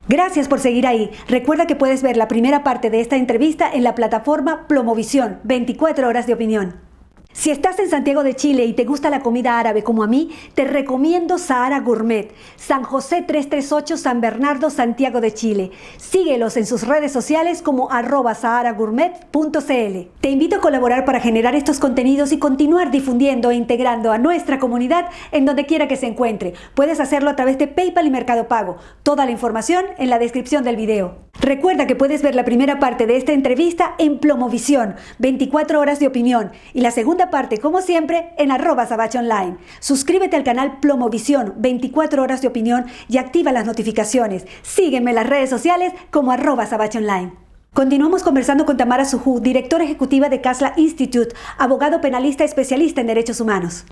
Gracias por seguir ahí. Recuerda que puedes ver la primera parte de esta entrevista en la plataforma Plomovisión, 24 horas de opinión. Si estás en Santiago de Chile y te gusta la comida árabe como a mí, te recomiendo Sahara Gourmet, San José 338 San Bernardo, Santiago de Chile. Síguelos en sus redes sociales como @saharagourmet.cl. Te invito a colaborar para generar estos contenidos y continuar difundiendo e integrando a nuestra comunidad en donde quiera que se encuentre. Puedes hacerlo a través de PayPal y Mercado Pago. Toda la información en la descripción del video. Recuerda que puedes ver la primera parte de esta entrevista en Plomovisión, 24 horas de opinión, y la segunda parte, como siempre, en @sabachonline. Suscríbete al canal Plomovisión, 24 horas de opinión, y activa las notificaciones. Sígueme en las redes sociales como @sabachonline. Continuamos conversando con Tamara Sujú, directora ejecutiva de Khasla Institute, abogado penalista especialista en derechos humanos.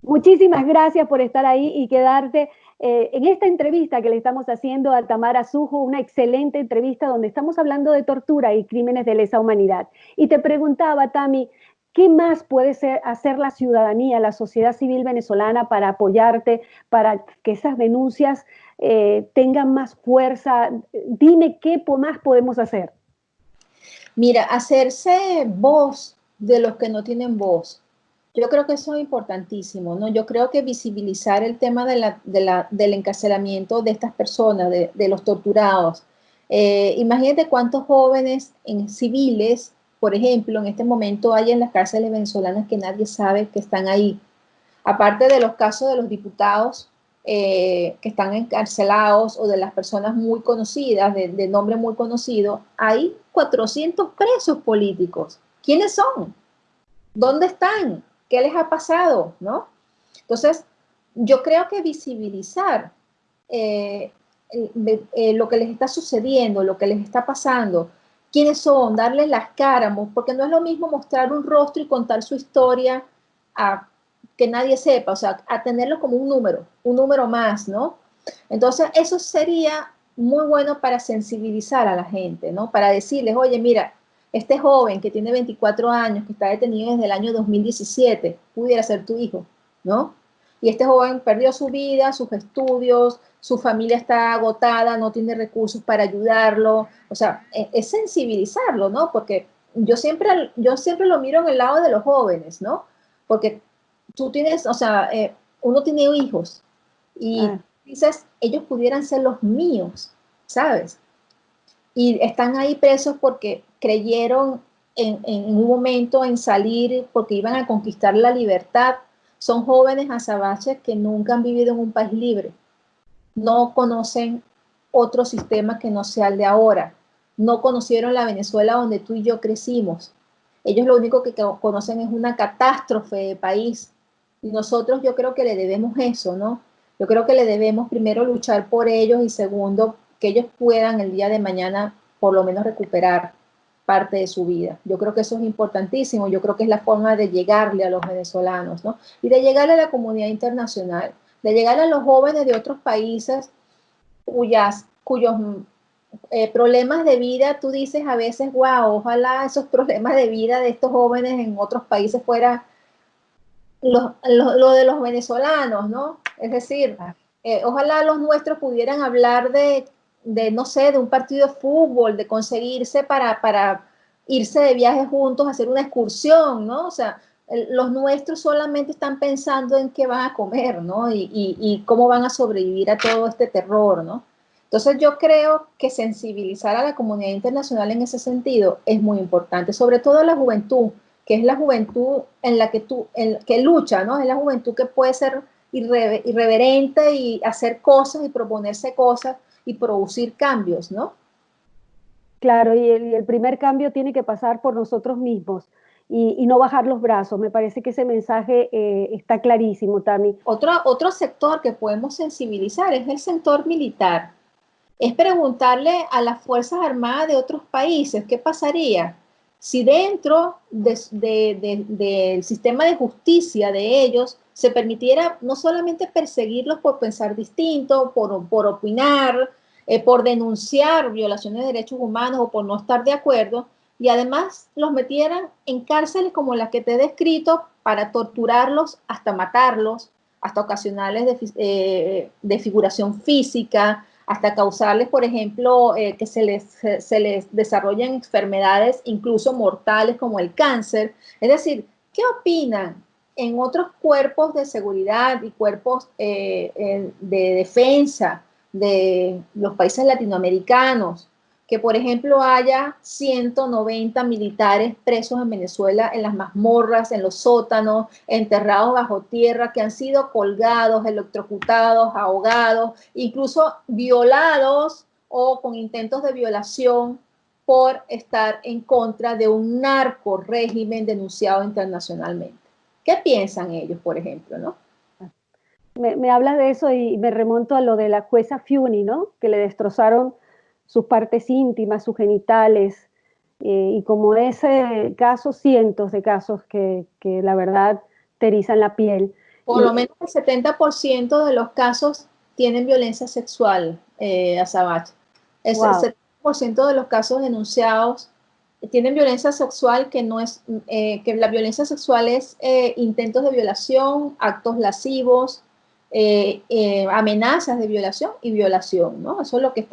Muchísimas gracias por estar ahí y quedarte en esta entrevista que le estamos haciendo a Tamara Sujú, una excelente entrevista donde estamos hablando de tortura y crímenes de lesa humanidad. Y te preguntaba, Tami, ¿qué más puede hacer la ciudadanía, la sociedad civil venezolana para apoyarte, para que esas denuncias tengan más fuerza? Dime qué más podemos hacer. Mira, hacerse voz de los que no tienen voz. Yo creo que eso es importantísimo, ¿no? Yo creo que visibilizar el tema del encarcelamiento de estas personas, de los torturados. Imagínate cuántos jóvenes civiles, por ejemplo, en este momento hay en las cárceles venezolanas que nadie sabe que están ahí. Aparte de los casos de los diputados que están encarcelados o de las personas muy conocidas, de nombre muy conocido, hay 400 presos políticos. ¿Quiénes son? ¿Dónde están? ¿Qué les ha pasado? ¿No? Entonces, yo creo que visibilizar lo que les está sucediendo, lo que les está pasando, quiénes son, darles las caras, porque no es lo mismo mostrar un rostro y contar su historia a que nadie sepa, o sea, a tenerlo como un número más, ¿no? Entonces, eso sería muy bueno para sensibilizar a la gente, ¿no? Para decirles, oye, mira, este joven que tiene 24 años, que está detenido desde el año 2017, pudiera ser tu hijo, ¿no? Y este joven perdió su vida, sus estudios, su familia está agotada, no tiene recursos para ayudarlo. O sea, es sensibilizarlo, ¿no? Porque yo siempre lo miro en el lado de los jóvenes, ¿no? Porque tú tienes, o sea, uno tiene hijos y dices, ellos pudieran ser los míos, ¿sabes? Y están ahí presos porque creyeron en un momento en salir, porque iban a conquistar la libertad. Son jóvenes azabaches que nunca han vivido en un país libre. No conocen otro sistema que no sea el de ahora. No conocieron la Venezuela donde tú y yo crecimos. Ellos lo único que conocen es una catástrofe de país. Y nosotros yo creo que le debemos eso, ¿no? Yo creo que le debemos primero luchar por ellos y segundo, que ellos puedan el día de mañana por lo menos recuperar parte de su vida. Yo creo que eso es importantísimo. Yo creo que es la forma de llegarle a los venezolanos, ¿no? Y de llegarle a la comunidad internacional, de llegarle a los jóvenes de otros países cuyos problemas de vida, tú dices a veces, wow, ojalá esos problemas de vida de estos jóvenes en otros países fuera lo de los venezolanos, ¿no? Es decir, ojalá los nuestros pudieran hablar de, no sé, de un partido de fútbol, de conseguirse para irse de viaje juntos, hacer una excursión, ¿no? O sea, los nuestros solamente están pensando en qué van a comer, ¿no? Y cómo van a sobrevivir a todo este terror, ¿no? Entonces yo creo que sensibilizar a la comunidad internacional en ese sentido es muy importante, sobre todo a la juventud, que es la juventud en la que lucha, ¿no? Es la juventud que puede ser irreverente y hacer cosas y proponerse cosas y producir cambios, ¿no? Claro, y el primer cambio tiene que pasar por nosotros mismos y no bajar los brazos. Me parece que ese mensaje está clarísimo, Tami. Otro sector que podemos sensibilizar es el sector militar. Es preguntarle a las Fuerzas Armadas de otros países qué pasaría si dentro del sistema de justicia de ellos se permitiera no solamente perseguirlos por pensar distinto, por opinar, por denunciar violaciones de derechos humanos o por no estar de acuerdo, y además los metieran en cárceles como las que te he descrito para torturarlos hasta matarlos, hasta ocasionarles desfiguración física, hasta causarles, por ejemplo, que se les desarrollen enfermedades incluso mortales como el cáncer. Es decir, ¿qué opinan en otros cuerpos de seguridad y cuerpos de defensa de los países latinoamericanos? Que, por ejemplo, haya 190 militares presos en Venezuela en las mazmorras, en los sótanos, enterrados bajo tierra, que han sido colgados, electrocutados, ahogados, incluso violados o con intentos de violación por estar en contra de un narco régimen denunciado internacionalmente. ¿Qué piensan ellos, por ejemplo, no? Me hablas de eso y me remonto a lo de la jueza Fiuni, ¿no? Que le destrozaron sus partes íntimas, sus genitales, y como ese caso, cientos de casos que la verdad te erizan la piel. Por lo menos el 70% de los casos tienen violencia sexual, Azabach. El Wow. 70% de los casos denunciados tienen violencia sexual, que no es, que la violencia sexual es intentos de violación, actos lascivos, amenazas de violación y violación, ¿no? Eso es lo que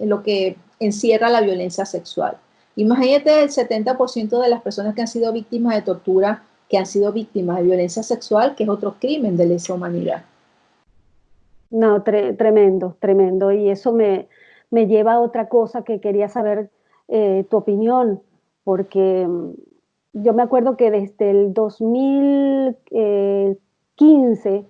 lo que encierra la violencia sexual. Imagínate el 70% de las personas que han sido víctimas de tortura, que han sido víctimas de violencia sexual, que es otro crimen de lesa humanidad. No, tremendo, tremendo. Y eso me lleva a otra cosa que quería saber tu opinión, porque yo me acuerdo que desde el 2015,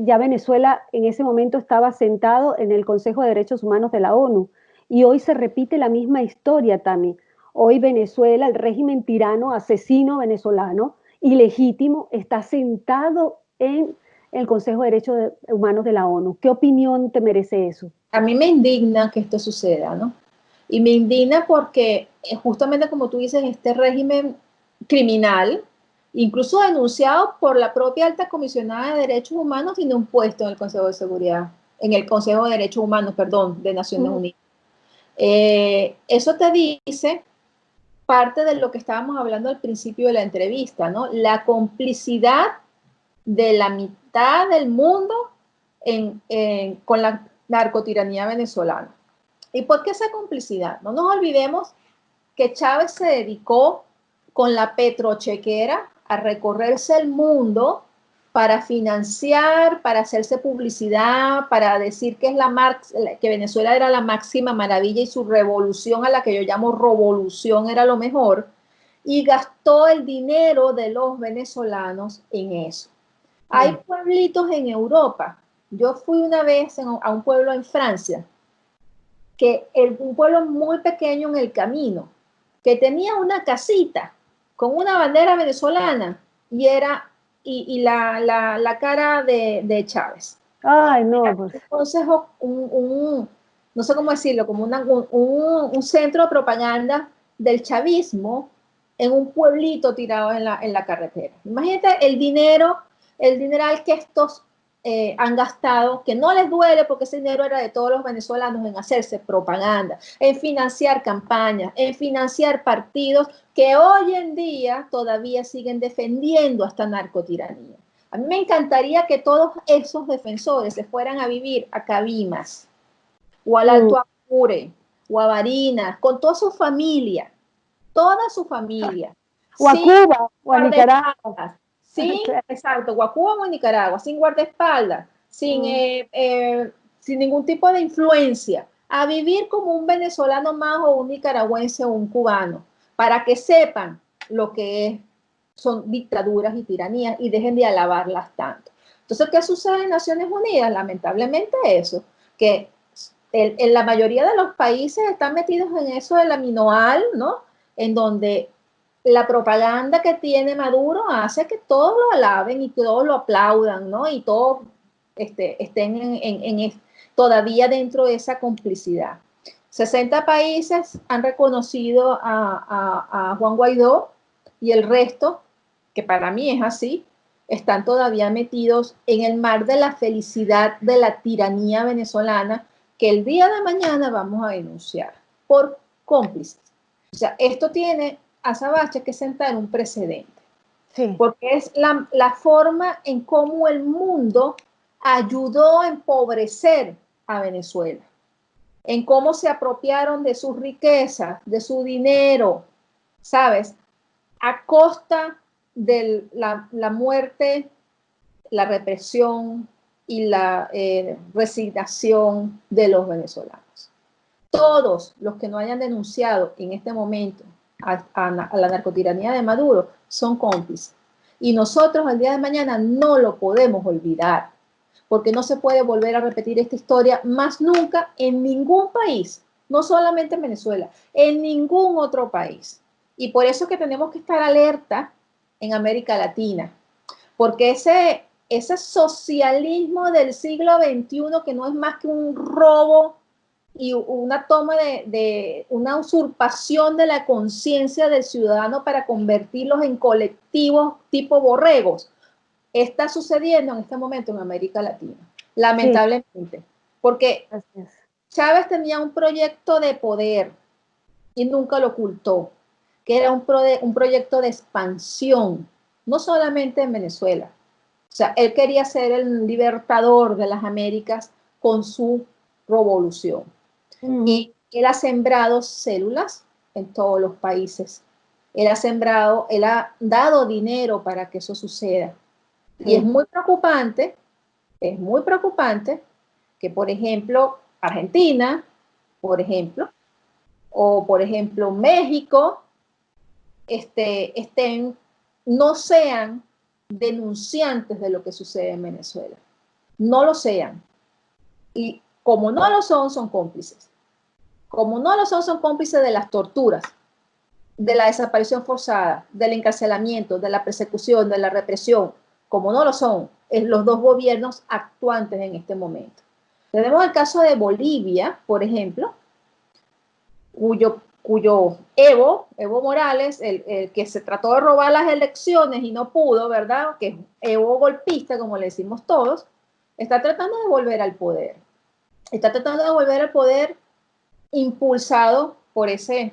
ya Venezuela en ese momento estaba sentado en el Consejo de Derechos Humanos de la ONU. Y hoy se repite la misma historia, Tami. Hoy Venezuela, el régimen tirano, asesino venezolano, ilegítimo, está sentado en el Consejo de Derechos Humanos de la ONU. ¿Qué opinión te merece eso? A mí me indigna que esto suceda, ¿no? Y me indigna porque justamente como tú dices, este régimen criminal, incluso denunciado por la propia alta comisionada de derechos humanos, tiene un puesto en el Consejo de Seguridad, en el Consejo de Derechos Humanos, perdón, de Naciones Unidas. Eso te dice parte de lo que estábamos hablando al principio de la entrevista, ¿no? La complicidad de la mitad del mundo con la narcotiranía venezolana. ¿Y por qué esa complicidad? No nos olvidemos que Chávez se dedicó con la petrochequera a recorrerse el mundo para financiar, para hacerse publicidad, para decir que, que Venezuela era la máxima maravilla y su revolución, a la que yo llamo revolución, era lo mejor, y gastó el dinero de los venezolanos en eso. Hay pueblitos en Europa. Yo fui una vez a un pueblo en Francia, un pueblo muy pequeño en el camino, que tenía una casita con una bandera venezolana y la cara de Chávez. Ay, no, pues. Entonces, no sé cómo decirlo, como un centro de propaganda del chavismo en un pueblito tirado en la carretera. Imagínate el dineral que estos han gastado, que no les duele porque ese dinero era de todos los venezolanos, en hacerse propaganda, en financiar campañas, en financiar partidos que hoy en día todavía siguen defendiendo a esta narcotiranía. A mí me encantaría que todos esos defensores se fueran a vivir a Cabimas, o al Alto Apure, o a Barinas, con toda su familia, O a Cuba, o a Nicaragua. Sí, exacto, o a Cuba o a Nicaragua, sin guardaespaldas, sin ningún tipo de influencia, a vivir como un venezolano más o un nicaragüense o un cubano, para que sepan lo que son dictaduras y tiranías y dejen de alabarlas tanto. Entonces, ¿qué sucede en Naciones Unidas? Lamentablemente eso, que la mayoría de los países están metidos en eso del aminoal, ¿no? En donde la propaganda que tiene Maduro hace que todos lo alaben y todos lo aplaudan, ¿no? Y todos estén todavía dentro de esa complicidad. 60 países han reconocido a Juan Guaidó y el resto, que para mí es así, están todavía metidos en el mar de la felicidad de la tiranía venezolana que el día de mañana vamos a denunciar por cómplices. O sea, esto tiene Azabache que sentar un precedente. Sí. porque es la forma en cómo el mundo ayudó a empobrecer a Venezuela, en cómo se apropiaron de sus riquezas, de su dinero, ¿sabes? A costa de la muerte, la represión y la resignación de los venezolanos. Todos los que no hayan denunciado en este momento a la narcotiranía de Maduro son cómplices. Y nosotros el día de mañana no lo podemos olvidar, porque no se puede volver a repetir esta historia más nunca en ningún país, no solamente en Venezuela, en ningún otro país. Y por eso es que tenemos que estar alerta en América Latina, porque ese socialismo del siglo XXI, que no es más que un robo y una toma de una usurpación de la conciencia del ciudadano para convertirlos en colectivos tipo borregos, está sucediendo en este momento en América Latina, lamentablemente, porque Chávez tenía un proyecto de poder y nunca lo ocultó, que era un proyecto de expansión, no solamente en Venezuela. O sea, él quería ser el libertador de las Américas con su revolución. Y él ha sembrado células en todos los países. Él ha dado dinero para que eso suceda. Y es muy preocupante que, por ejemplo, Argentina, por ejemplo, o por ejemplo México, no sean denunciantes de lo que sucede en Venezuela. No lo sean. Y como no lo son, son cómplices. Como no lo son cómplices de las torturas, de la desaparición forzada, del encarcelamiento, de la persecución, de la represión. Como no lo son, es los dos gobiernos actuantes en este momento. Tenemos el caso de Bolivia, por ejemplo, cuyo Evo Morales, el que se trató de robar las elecciones y no pudo, ¿verdad? Que es Evo golpista, como le decimos todos, está tratando de volver al poder. Está tratando de volver al poder impulsado por ese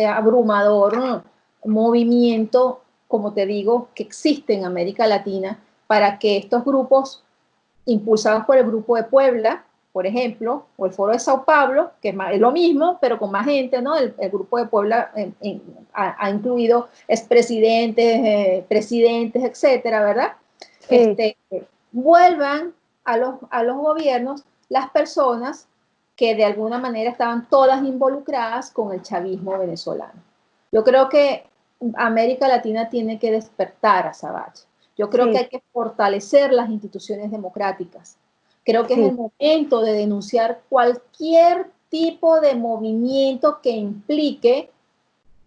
abrumador movimiento, como te digo, que existe en América Latina para que estos grupos, impulsados por el Grupo de Puebla, por ejemplo, o el Foro de Sao Paulo, que es lo mismo, pero con más gente, ¿no? El Grupo de Puebla ha incluido expresidentes, presidentes, etcétera, ¿verdad? Sí. Vuelvan a los gobiernos las personas que de alguna manera estaban todas involucradas con el chavismo venezolano. Yo creo que América Latina tiene que despertar a Savage. Yo creo que hay que fortalecer las instituciones democráticas. Creo que es el momento de denunciar cualquier tipo de movimiento que implique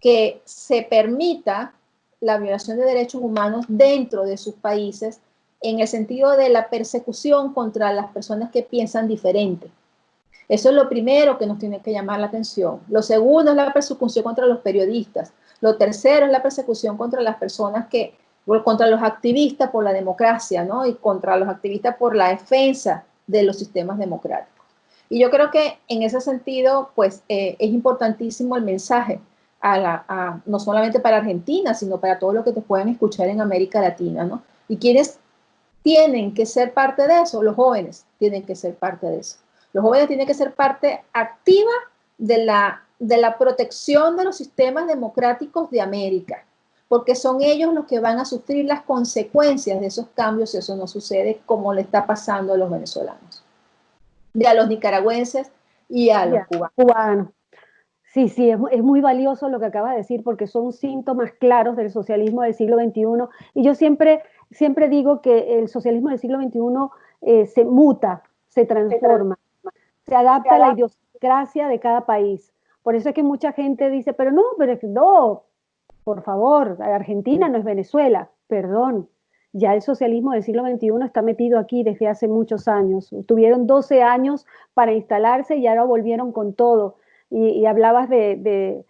que se permita la violación de derechos humanos dentro de sus países, en el sentido de la persecución contra las personas que piensan diferente. Eso es lo primero que nos tiene que llamar la atención. Lo segundo es la persecución contra los periodistas. Lo tercero es la persecución contra las personas contra los activistas por la democracia, ¿no? Y contra los activistas por la defensa de los sistemas democráticos. Y yo creo que en ese sentido, pues es importantísimo el mensaje no solamente para Argentina, sino para todos los que te pueden escuchar en América Latina, ¿no? Y quienes tienen que ser parte de eso, los jóvenes tienen que ser parte de eso. Los jóvenes tienen que ser parte activa de la protección de los sistemas democráticos de América, porque son ellos los que van a sufrir las consecuencias de esos cambios si eso no sucede, como le está pasando a los venezolanos, y a los nicaragüenses y a los cubanos. Sí, es muy valioso lo que acabas de decir, porque son síntomas claros del socialismo del siglo XXI. Y yo siempre digo que el socialismo del siglo XXI se muta, se transforma, se adapta a la idiosincrasia de cada país. Por eso es que mucha gente dice, pero no, por favor, Argentina no es Venezuela, perdón. Ya el socialismo del siglo XXI está metido aquí desde hace muchos años. Tuvieron 12 años para instalarse y ahora volvieron con todo. Y hablabas de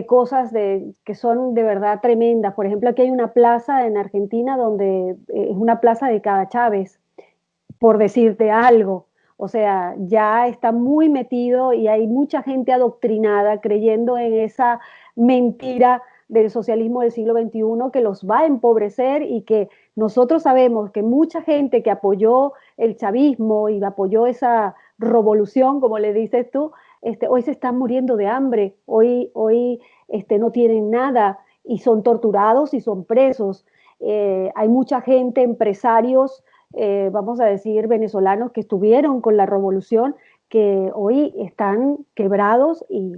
cosas que son de verdad tremendas. Por ejemplo, aquí hay una plaza en Argentina donde es una plaza dedicada a Chávez, por decirte algo. O sea, ya está muy metido y hay mucha gente adoctrinada creyendo en esa mentira del socialismo del siglo XXI que los va a empobrecer y que nosotros sabemos que mucha gente que apoyó el chavismo y apoyó esa revolución, como le dices tú, hoy se están muriendo de hambre, hoy no tienen nada y son torturados y son presos. Hay mucha gente, empresarios, vamos a decir, venezolanos que estuvieron con la revolución, que hoy están quebrados y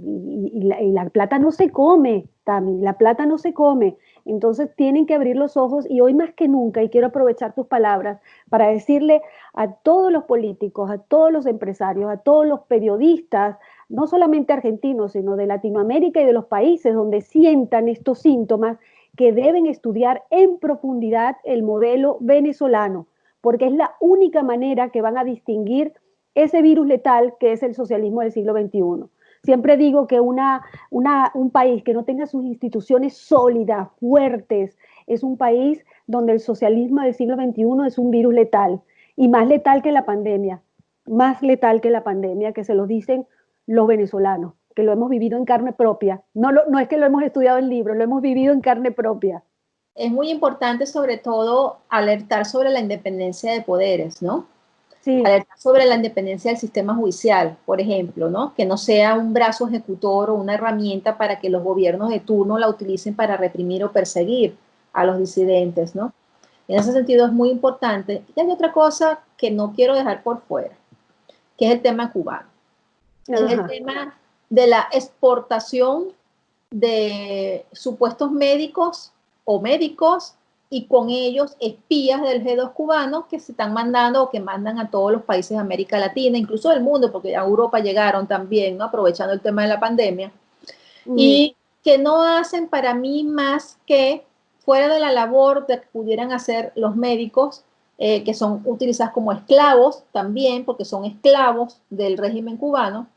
la plata no se come, Tami, la plata no se come. Entonces tienen que abrir los ojos y hoy más que nunca, y quiero aprovechar tus palabras para decirle a todos los políticos, a todos los empresarios, a todos los periodistas, no solamente argentinos, sino de Latinoamérica y de los países donde sientan estos síntomas, que deben estudiar en profundidad el modelo venezolano, porque es la única manera que van a distinguir ese virus letal que es el socialismo del siglo XXI. Siempre digo que un país que no tenga sus instituciones sólidas, fuertes, es un país donde el socialismo del siglo XXI es un virus letal, y más letal que la pandemia, más letal que la pandemia, que se lo dicen los venezolanos, que lo hemos vivido en carne propia. No es que lo hemos estudiado en libros, lo hemos vivido en carne propia. Es muy importante, sobre todo, alertar sobre la independencia de poderes, ¿no? Sí. Alertar sobre la independencia del sistema judicial, por ejemplo, ¿no? Que no sea un brazo ejecutor o una herramienta para que los gobiernos de turno la utilicen para reprimir o perseguir a los disidentes, ¿no? En ese sentido es muy importante. Y hay otra cosa que no quiero dejar por fuera, que es el tema cubano. Es el tema de la exportación de supuestos médicos o médicos y con ellos espías del G2 cubano que se están mandando o que mandan a todos los países de América Latina, incluso del mundo, porque a Europa llegaron también, ¿no? Aprovechando el tema de la pandemia, y que no hacen para mí más que fuera de la labor de que pudieran hacer los médicos, que son utilizados como esclavos también, porque son esclavos del régimen cubano,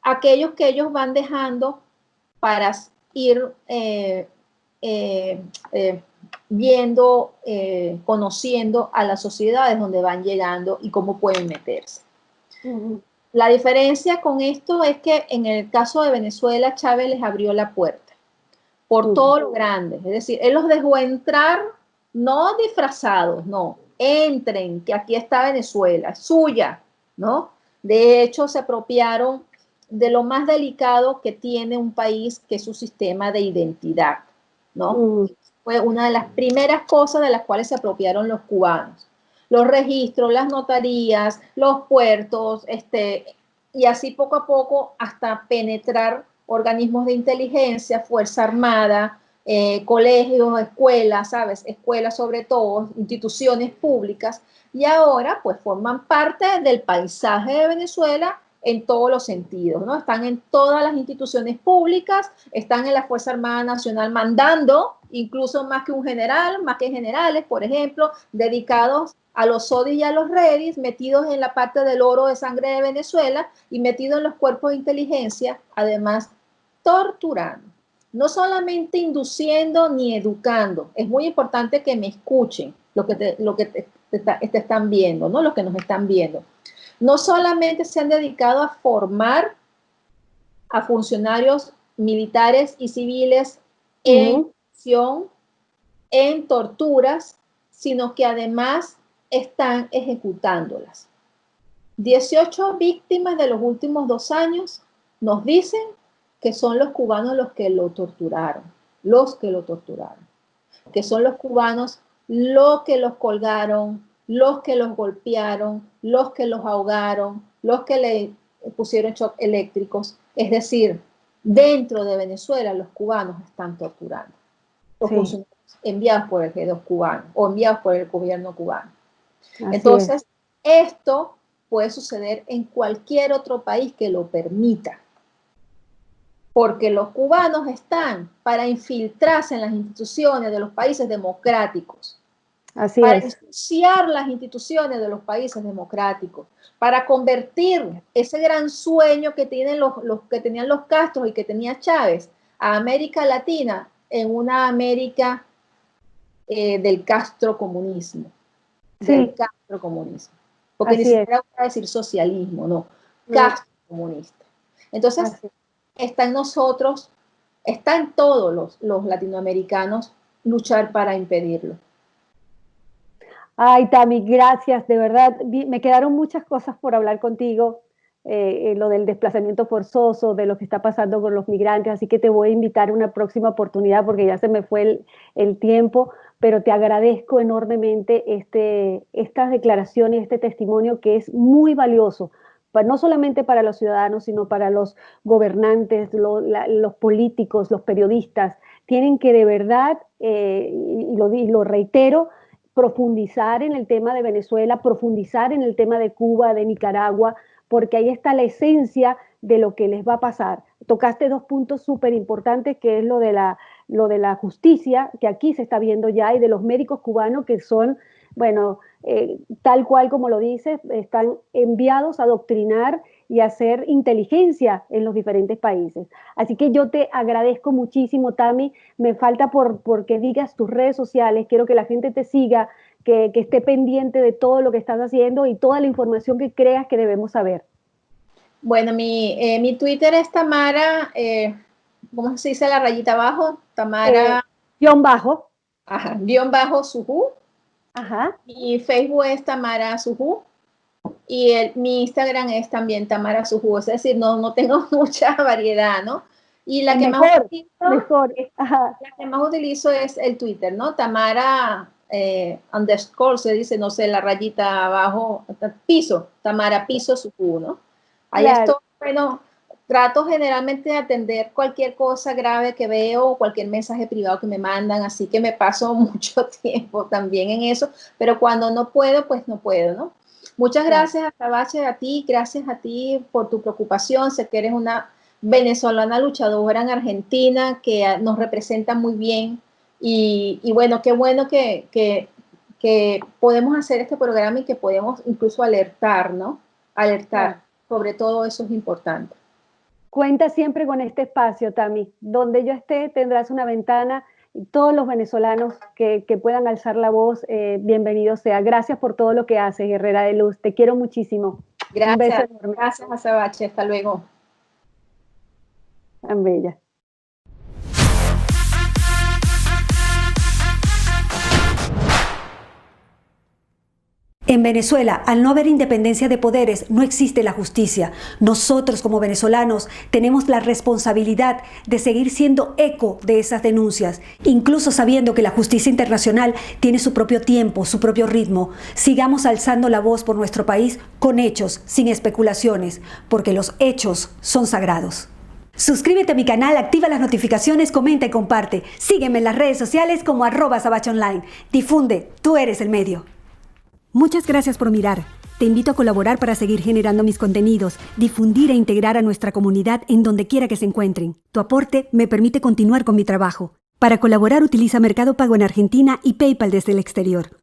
aquellos que ellos van dejando para ir viendo, conociendo a las sociedades donde van llegando y cómo pueden meterse. La diferencia con esto es que en el caso de Venezuela, Chávez les abrió la puerta por todo lo grande. Es decir, él los dejó entrar, no disfrazados, no, entren, que aquí está Venezuela, es suya, ¿no? De hecho, se apropiaron de lo más delicado que tiene un país, que es su sistema de identidad, ¿no? Fue una de las primeras cosas de las cuales se apropiaron los cubanos. Los registros, las notarías, los puertos, y así poco a poco hasta penetrar organismos de inteligencia, Fuerza Armada, colegios, escuelas, ¿sabes? Escuelas sobre todo, instituciones públicas, y ahora pues forman parte del paisaje de Venezuela en todos los sentidos, ¿no? Están en todas las instituciones públicas, están en la Fuerza Armada Nacional mandando, incluso más que un general, más que generales, por ejemplo, dedicados a los SODIs y a los REDIs, metidos en la parte del oro de sangre de Venezuela y metidos en los cuerpos de inteligencia, además torturando. No solamente induciendo ni educando, es muy importante que me escuchen lo que te están viendo, ¿no? Lo que nos están viendo. No solamente se han dedicado a formar a funcionarios militares y civiles en acción, en torturas, sino que además están ejecutándolas. 18 víctimas de los últimos 2 años nos dicen que son los cubanos los que lo torturaron, que son los cubanos los que los colgaron, los que los golpearon, los que los ahogaron, los que le pusieron shock eléctricos. Es decir, dentro de Venezuela los cubanos están torturando. Los funcionarios enviados por el G2 cubano o enviados por el gobierno cubano. Entonces, esto puede suceder en cualquier otro país que lo permita. Porque los cubanos están para infiltrarse en las instituciones de los países democráticos. Para ensuciar las instituciones de los países democráticos, para convertir ese gran sueño que tienen los que tenían los Castros y que tenía Chávez a América Latina en una América del castrocomunismo. Del castrocomunismo. Porque ni siquiera voy a decir socialismo, no, castrocomunista. Entonces, está en nosotros está en todos los latinoamericanos luchar para impedirlo. Ay, Tami, gracias, de verdad. Me quedaron muchas cosas por hablar contigo, lo del desplazamiento forzoso, de lo que está pasando con los migrantes, así que te voy a invitar a una próxima oportunidad porque ya se me fue el tiempo, pero te agradezco enormemente estas declaraciones, este testimonio que es muy valioso, no solamente para los ciudadanos, sino para los gobernantes, los políticos, los periodistas. Tienen que de verdad, y lo reitero, profundizar en el tema de Venezuela, profundizar en el tema de Cuba, de Nicaragua, porque ahí está la esencia de lo que les va a pasar. Tocaste dos puntos súper importantes, que es lo de la justicia, que aquí se está viendo ya, y de los médicos cubanos que son, bueno, tal cual como lo dices, están enviados a adoctrinar y a hacer inteligencia en los diferentes países. Así que yo te agradezco muchísimo, Tami. Me falta porque digas tus redes sociales. Quiero que la gente te siga, que esté pendiente de todo lo que estás haciendo y toda la información que creas que debemos saber. Bueno, mi Twitter es Tamara, ¿cómo se dice la rayita abajo? Tamara. Guión bajo. Ajá, guión bajo Sujú. Ajá. Mi Facebook es Tamara Sujú. Y mi Instagram es también Tamara Sujú, es decir, no tengo mucha variedad, ¿no? Y la que más utilizo es el Twitter, ¿no? Tamara _ se dice, no sé, la rayita abajo, piso, Tamara Piso Sujú, ¿no? Ahí estoy, bueno, trato generalmente de atender cualquier cosa grave que veo, cualquier mensaje privado que me mandan, así que me paso mucho tiempo también en eso, pero cuando no puedo, pues no puedo, ¿no? Muchas gracias, Azabache, gracias a ti por tu preocupación. Sé que eres una venezolana luchadora en Argentina que nos representa muy bien y bueno, qué bueno que podemos hacer este programa y que podemos incluso alertar, ¿no? Alertar, sobre todo eso es importante. Cuenta siempre con este espacio, Tami. Donde yo esté tendrás una ventana. Todos los venezolanos que puedan alzar la voz, bienvenido sea. Gracias por todo lo que haces, Guerrera de Luz. Te quiero muchísimo. Gracias. Un beso enorme. Gracias, Azabache. Hasta luego. Tan bella. En Venezuela, al no haber independencia de poderes, no existe la justicia. Nosotros, como venezolanos, tenemos la responsabilidad de seguir siendo eco de esas denuncias, incluso sabiendo que la justicia internacional tiene su propio tiempo, su propio ritmo. Sigamos alzando la voz por nuestro país con hechos, sin especulaciones, porque los hechos son sagrados. Suscríbete a mi canal, activa las notificaciones, comenta y comparte. Sígueme en las redes sociales como @sabacheonline. Difunde, tú eres el medio. Muchas gracias por mirar. Te invito a colaborar para seguir generando mis contenidos, difundir e integrar a nuestra comunidad en donde quiera que se encuentren. Tu aporte me permite continuar con mi trabajo. Para colaborar utiliza Mercado Pago en Argentina y PayPal desde el exterior.